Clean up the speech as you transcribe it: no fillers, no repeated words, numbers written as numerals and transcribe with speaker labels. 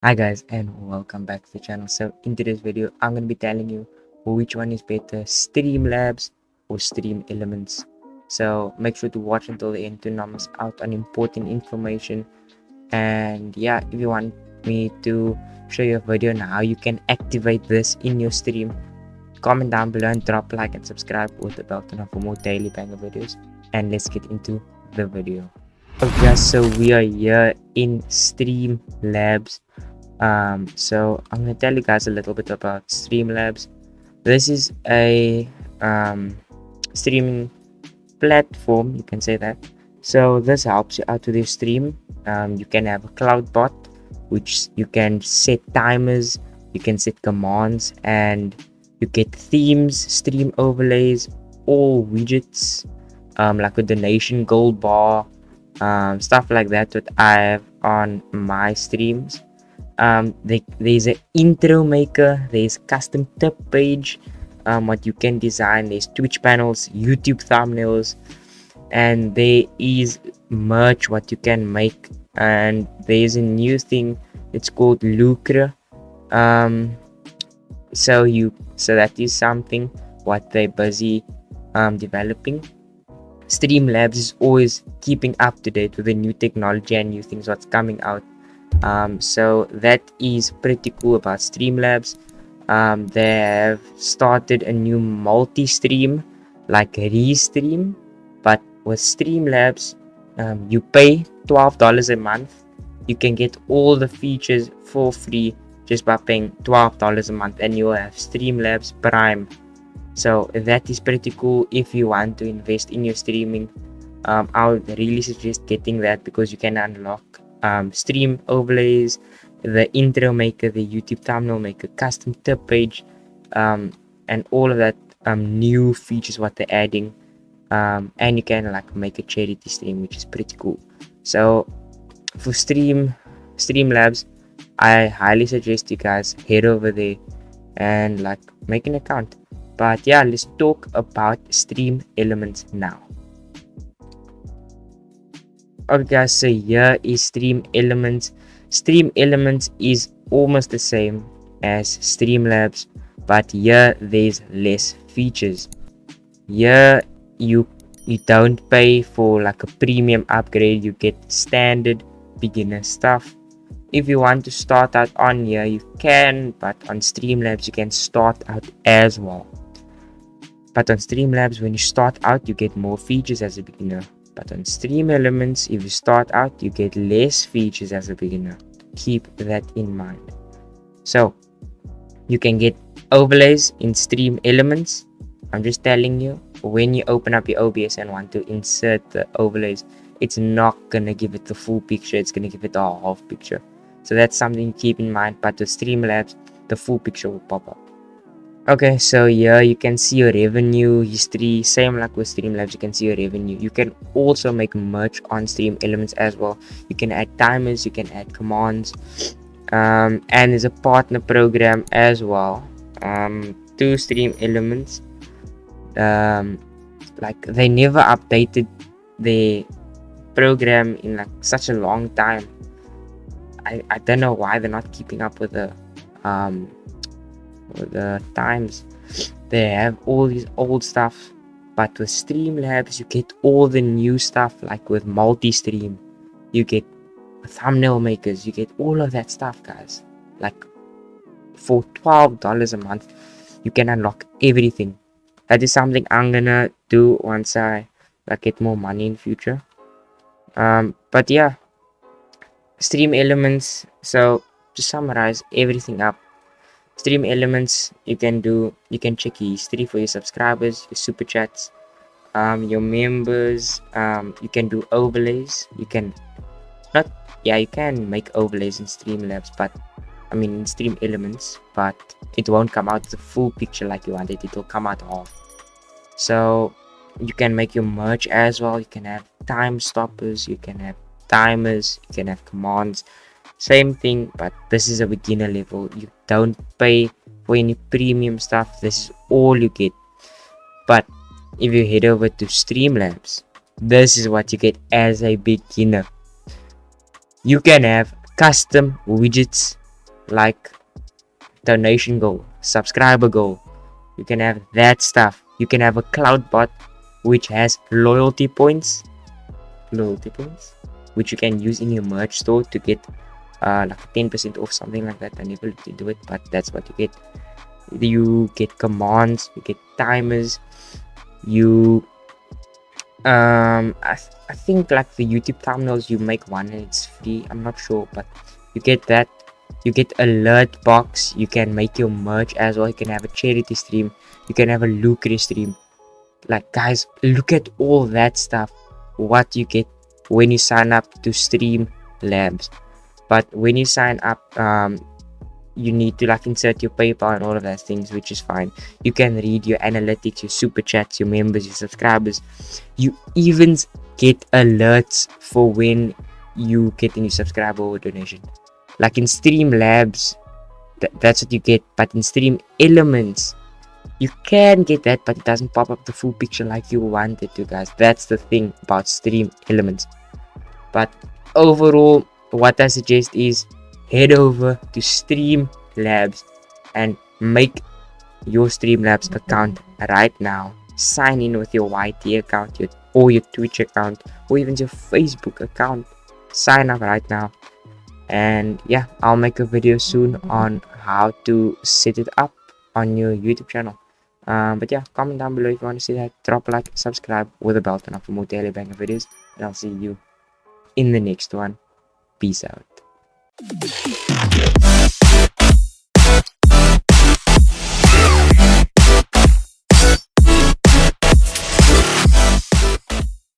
Speaker 1: Hi guys and welcome back to the channel. So in today's video I'm going to be telling you which one is better, Streamlabs or StreamElements. So make sure to watch until the end to not miss out on important information. And yeah, if you want me to show you a video on how you can activate this in your stream, comment down below and drop a like and subscribe with the bell to know for more daily banger videos. And let's get into the video. Okay, so we are here in Streamlabs. So I'm gonna tell you guys a little bit about StreamLabs. This is a streaming platform, you can say that. So this helps you out with your stream. You can have a cloud bot, which you can set timers, you can set commands, and you get themes, stream overlays, all widgets, like a donation gold bar, stuff like that what I have on my streams. There's an intro maker, there's custom tip page, what you can design, there's Twitch panels, YouTube thumbnails, and there is merch what you can make, and there's a new thing, it's called Lucre. So that is something what they're busy developing. Streamlabs is always keeping up to date with the new technology and new things what's coming out. So that is pretty cool about Streamlabs. They have started a new multi-stream like Restream, but with Streamlabs, you pay $12 a month. You can get all the features for free just by paying $12 a month, and you will have Streamlabs Prime. So that is pretty cool if you want to invest in your streaming. I would really suggest getting that because you can unlock stream overlays, the intro maker, the YouTube thumbnail maker, custom tip page, and all of that new features what they're adding. And you can like make a charity stream, which is pretty cool. So for Streamlabs, I highly suggest you guys head over there and like make an account. But yeah, let's talk about StreamElements now. Okay guys, so here is StreamElements. StreamElements is almost the same as Streamlabs, but here there's less features. Here you don't pay for like a premium upgrade, you get standard beginner stuff. If you want to start out on here, you can, but on Streamlabs you can start out as well. But on Streamlabs, when you start out, you get more features as a beginner. But on StreamElements, if you start out, you get less features as a beginner. Keep that in mind. So you can get overlays in StreamElements. I'm just telling you, when you open up your OBS and want to insert the overlays, it's not gonna give it the full picture, it's gonna give it a half picture. So that's something to keep in mind. But with Streamlabs, the full picture will pop up. Okay, so here you can see your revenue history. Same like with Streamlabs, you can see your revenue. You can also make merch on StreamElements as well. You can add timers, you can add commands, and there's a partner program as well to StreamElements. Like they never updated the program in like such a long time. I don't know why they're not keeping up with the times. They have all these old stuff, but with Streamlabs you get all the new stuff, like with multi-stream, you get thumbnail makers, you get all of that stuff, guys. Like for $12 a month you can unlock everything. That is something I'm gonna do once I like get more money in future. But yeah, StreamElements. So to summarize everything up, StreamElements, you can check your history for your subscribers, your super chats, your members. You can do overlays. You can make overlays in Streamlabs, but I mean in StreamElements, but it won't come out the full picture like you want it. It will come out half. So you can make your merch as well. You can have time stoppers. You can have timers. You can have commands. Same thing, but this is a beginner level. You don't pay for any premium stuff. This is all you get. But if you head over to Streamlabs, this is what you get as a beginner. You can have custom widgets, like donation goal, subscriber goal. You can have that stuff. You can have a cloud bot which has loyalty points, which you can use in your merch store to get like 10% off, something like that. I never to do it, but that's what you get. You get commands, you get timers, you I think like the YouTube thumbnails, you make one and it's free. I'm not sure, but you get that. You get alert box. You can make your merch as well. You can have a charity stream. You can have a lucrative stream. Like, guys, look at all that stuff. What you get when you sign up to StreamLabs. But when you sign up, you need to like insert your PayPal and all of those things, which is fine. You can read your analytics, your super chats, your members, your subscribers. You even get alerts for when you get a new subscriber or donation. Like in StreamLabs, that's what you get. But in StreamElements, you can get that, but it doesn't pop up the full picture like you want it to, guys. That's the thing about StreamElements. But overall, what I suggest is head over to StreamLabs and make your StreamLabs account right now. Sign in with your YT account, or your Twitch account, or even your Facebook account. Sign up right now. And yeah, I'll make a video soon on how to set it up on your YouTube channel. But yeah, comment down below if you want to see that. Drop a like, subscribe with a bell turn for more daily banger videos, and I'll see you in the next one. Peace out.